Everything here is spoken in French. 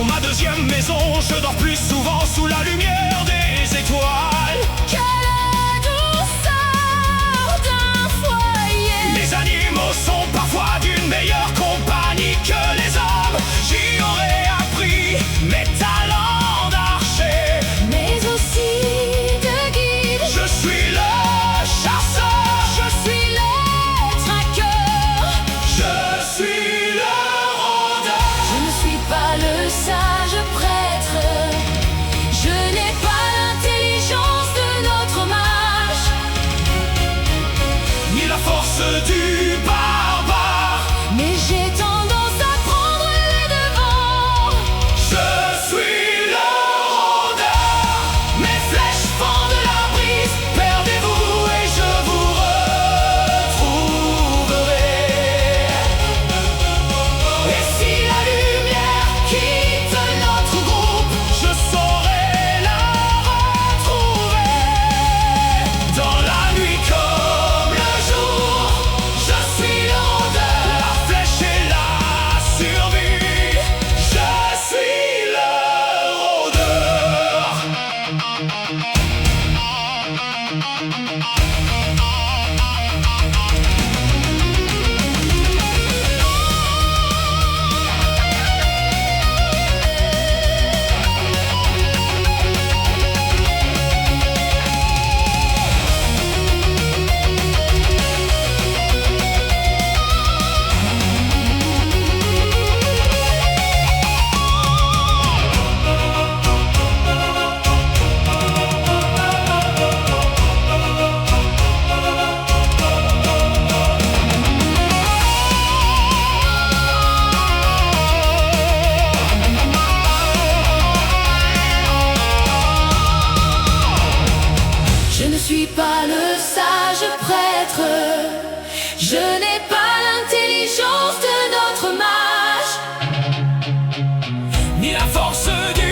sont ma deuxième maison. Je dors plus souvent sous la lumière des étoiles. Quelle douceur d'un foyer. Les animaux sont parfois d'une meilleure compagnie que les hommes. J'y aurais appris mes talents d'archer, Mais aussi de guide. je suis le chasseur, Je suis le traqueur. je suis le rôdeur. Je ne suis pas le sage prêtre. Je n'ai pas l'intelligence de notre mage. Ni la force du barbare, Mais j'ai tendance à prendre les devants. je suis le rôdeur. Mes flèches fendent la brise, perdez-vous et je vous retrouverai. Et si la lumière quitte notre groupe, je saurai la retrouver. Dans la nuit comme le jour, je suis le rôdeur. La flèche est la survie, je suis le rôdeur. Je ne suis pas le sage prêtre. Je n'ai pas l'intelligence de notre mage. Ni la force du